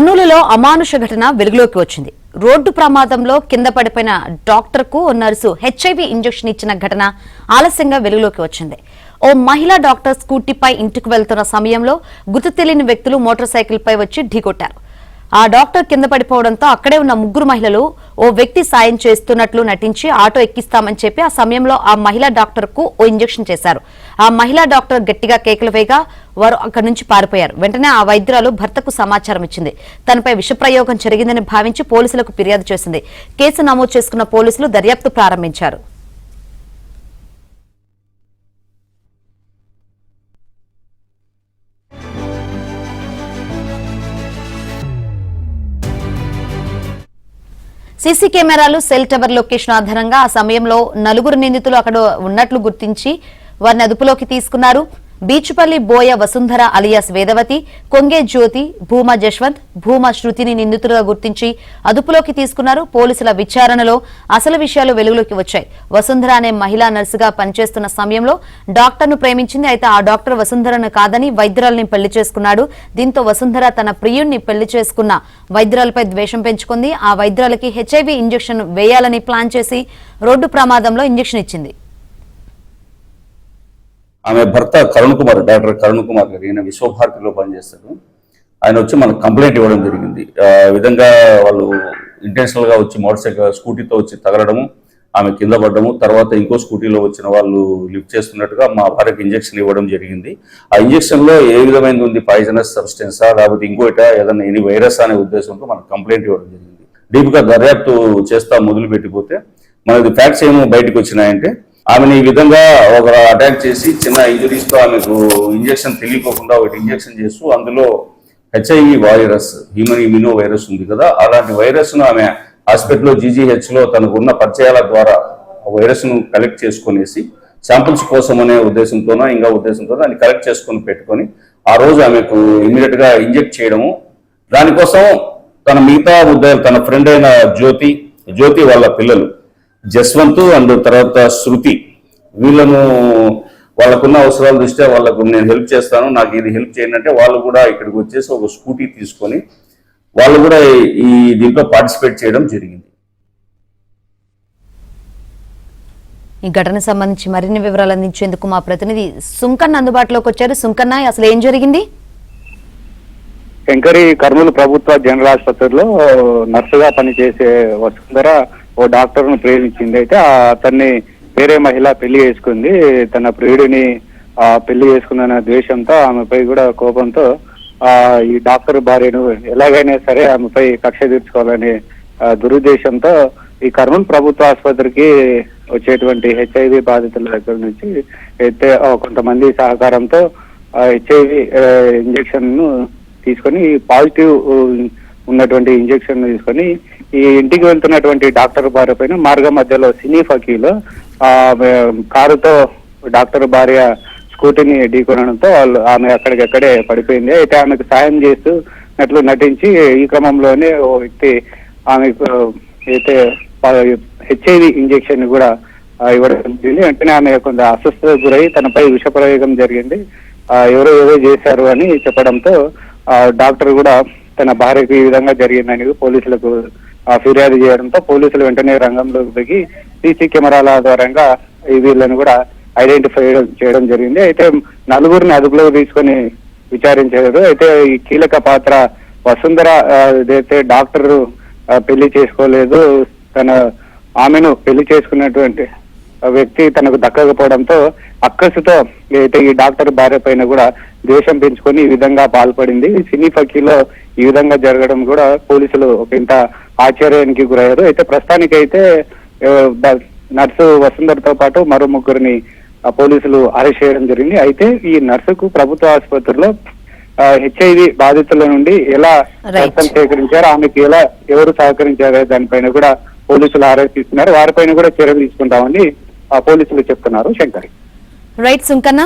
కర్నూలులో అమానుష ఘటన వెలుగులోకి వచ్చింది. రోడ్డు ప్రమాదంలో కింద పడిపోయిన డాక్టర్ కు ఓ నర్సు హెచ్ఐవి ఇంజెక్షన్ ఇచ్చిన ఘటన ఆలస్యంగా వెలుగులోకి వచ్చింది. ఓ మహిళా డాక్టర్ స్కూటీపై ఇంటికి వెళ్తున్న సమయంలో గుర్తు తెలియని వ్యక్తులు మోటార్ సైకిల్ పై వచ్చి ఢీకొట్టారు. ఆ డాక్టర్ కింద పడిపోవడంతో అక్కడే ఉన్న ముగ్గురు మహిళలు ఓ వ్యక్తి సాయం చేస్తున్నట్లు నటించి ఆటో ఎక్కిస్తామని చెప్పి ఆ సమయంలో ఆ మహిళా డాక్టర్ కు ఓ ఇంజెక్షన్ చేశారు. ఆ మహిళా డాక్టర్ గట్టిగా కేకలు వేయగా వారు అక్కడి నుంచి పారిపోయారు. వెంటనే ఆ వైద్యురాలు భర్తకు సమాచారం ఇచ్చింది. తనపై విషప్రయోగం జరిగిందని భావించి పోలీసులకు ఫిర్యాదు చేసింది. కేసు నమోదు చేసుకున్న పోలీసులు దర్యాప్తు ప్రారంభించారు. సీసీ కెమెరాలు, సెల్ టవర్ లొకేషన్ ఆధారంగా ఆ సమయంలో నలుగురు నిందితులు అక్కడ ఉన్నట్లు గుర్తించి వారిని అదుపులోకి తీసుకున్నారు. బీచుపల్లి బోయ వసుంధర అలియాస్ వేదవతి, కొంగే జ్యోతి, భూమా జశ్వంత్, భూమా శృతిని నిందితులుగా గుర్తించి అదుపులోకి తీసుకున్నారు. పోలీసుల విచారణలో అసలు విషయాలు వెలుగులోకి వచ్చాయి. వసుంధర అనే మహిళా నర్సుగా పనిచేస్తున్న సమయంలో డాక్టర్ను ప్రేమించింది. అయితే ఆ డాక్టర్ వసుంధరను కాదని వైద్యురాల్ని పెళ్లి చేసుకున్నాడు. దీంతో వసుంధర తన ప్రియుణ్ణి పెళ్లి చేసుకున్న వైద్యురాలపై ద్వేషం పెంచుకుంది. ఆ వైద్యురాలకి హెచ్ఐవి ఇంజెక్షన్ వేయాలని ప్లాన్ చేసి రోడ్డు ప్రమాదంలో ఇంజెక్షన్ ఇచ్చింది. ఆమె భర్త కరుణ్ కుమార్, డాక్టర్ కరుణ్ కుమార్ గారు, ఈయన విశ్వభారతిలో పనిచేస్తారు. ఆయన వచ్చి మనకు కంప్లైంట్ ఇవ్వడం జరిగింది. విధంగా వాళ్ళు ఇంటెన్షనల్ గా వచ్చి మోటార్ సైకిల్ స్కూటీతో వచ్చి తగలడము, ఆమె కింద పడ్డము, తర్వాత ఇంకో స్కూటీలో వచ్చిన వాళ్ళు లిఫ్ట్ చేస్తున్నట్టుగా మా భార్యకి ఇంజెక్షన్ ఇవ్వడం జరిగింది. ఆ ఇంజెక్షన్ లో ఏ విధమైనది ఉంది, పాయిజనస్ సబ్స్టెన్సా లేకపోతే ఇంకోట ఏదైనా ఎనీ వైరస్ అనే ఉద్దేశంతో మనకు కంప్లైంట్ ఇవ్వడం జరిగింది. డీప్ గా దర్యాప్తు చేస్తా మొదలు పెట్టిపోతే మనది ఫ్యాక్ట్స్ ఏమో బయటకు వచ్చినాయంటే, ఆమెను ఈ విధంగా ఒక అటాక్ చేసి చిన్న ఇంజరీస్ తో ఆమెకు ఇంజెక్షన్ తెలియకోకుండా ఒకటి ఇంజెక్షన్ చేస్తూ అందులో HIV virus, human immuno virus ఉంది కదా, అలాంటి వైరస్ ను ఆమె హాస్పిటల్లో జీజీహెచ్ లో తనకున్న పరిచయాల ద్వారా వైరస్ ను కలెక్ట్ చేసుకునేసి శాంపుల్స్ కోసం అనే ఉద్దేశంతోనో ఇంకా ఉద్దేశంతో దాన్ని కలెక్ట్ చేసుకుని పెట్టుకొని ఆ రోజు ఆమెకు ఇమీడియట్ గా ఇంజెక్ట్ చేయడము. దానికోసం తన మిగతా ముద్దాయిలు, తన ఫ్రెండ్ అయిన జ్యోతి వాళ్ళ పిల్లలు జస్వంత్ అండ్ తర్వాత శృతి, వీళ్ళను వాళ్ళకున్న అవసరాల దృష్ట్యా వాళ్ళకు నేను హెల్ప్ చేస్తాను, నాకు ఇది హెల్ప్ చేయండి అంటే వాళ్ళు కూడా ఇక్కడికి వచ్చేసి ఒక స్కూటీ తీసుకొని వాళ్ళు కూడా ఈ దీంట్లో పార్టిసిపేట్ చేయడం జరిగింది. ఈ ఘటనకు సంబంధించి మరిన్ని వివరాలు అందించేందుకు మా ప్రతినిధి సుంకన్న అందుబాటులోకి వచ్చారు. సుంకన్న, అసలు ఏం జరిగింది? శంకరి కర్నూలు ప్రభుత్వ జనరల్ ఆసుపత్రిలో నర్సుగా పనిచేసే వసుంధర ఓ డాక్టర్ ను ప్రేమించింది. అయితే అతన్ని వేరే మహిళ పెళ్లి చేసుకుంది. తన ప్రియుడిని పెళ్లి చేసుకుందన్న ద్వేషంతో, ఆమెపై కూడా కోపంతో ఈ డాక్టర్ భార్యను ఎలాగైనా సరే ఆమెపై కక్ష తీర్చుకోవాలనే దురుద్దేశంతో ఈ కర్నూలు ప్రభుత్వ ఆసుపత్రికి వచ్చేటువంటి హెచ్ఐవి బాధితుల దగ్గర నుంచి అయితే కొంతమంది సహకారంతో హెచ్ఐవి ఇంజెక్షన్ ను తీసుకొని, పాజిటివ్ ఉన్నటువంటి ఇంజెక్షన్ తీసుకొని ఈ ఇంటికి వెళ్తున్నటువంటి డాక్టర్ భార్య పైన మార్గ మధ్యలో సినీ ఫకీలో కారుతో డాక్టర్ భార్య స్కూటీని ఢీకొనడంతో ఆమె అక్కడికక్కడే పడిపోయింది. అయితే ఆమెకు సాయం చేస్తున్నట్లు నటించి ఈ క్రమంలోనే ఓ వ్యక్తి ఆమెకు అయితే హెచ్ఐవి ఇంజెక్షన్ కూడా ఇవ్వడం జరిగింది. వెంటనే ఆమె కొంత అస్వస్థతకు గురై తనపై విషప్రయోగం జరిగింది, ఎవరో ఏదో చేశారు అని చెప్పడంతో డాక్టర్ కూడా తన భార్యకు ఈ విధంగా జరిగిందని పోలీసులకు ఫిర్యాదు చేయడంతో పోలీసులు వెంటనే రంగంలోకి దిగి సీసీ కెమెరాల ద్వారంగా వీళ్ళని కూడా ఐడెంటిఫై చేయడం జరిగింది. అయితే నలుగురిని అదుపులోకి తీసుకొని విచారించారు. అయితే ఈ కీలక పాత్ర వసుంధర ఏదైతే డాక్టర్ పెళ్లి చేసుకోలేదు, ఆమెను పెళ్లి చేసుకున్నటువంటి వ్యక్తి తనకు దక్కకపోవడంతో అక్కసుతో అయితే ఈ డాక్టర్ భార్య పైన కూడా ద్వేషం పెంచుకొని ఈ విధంగా పాల్పడింది. సినీ ఫకీలో ఈ విధంగా జరగడం కూడా పోలీసులు ఒక ఇంత ఆశ్చర్యానికి గురయ్యారు. అయితే ప్రస్తుతానికైతే నర్సు వసుంధరతో పాటు మరో ముగ్గురిని పోలీసులు అరెస్ట్ చేయడం జరిగింది. అయితే ఈ నర్సుకు ప్రభుత్వ ఆసుపత్రిలో హెచ్ఐవి బాధితుల నుండి ఎలా రక్తం సేకరించారు, ఆమెకు ఎలా ఎవరు సహకరించారు దానిపైన కూడా పోలీసులు ఆరోపిస్తున్నారు. వారిపైన కూడా చర్యలు తీసుకుంటామని పోలీసులు చెప్తున్నారు. శంకరి. రైట్ సుంకన్న.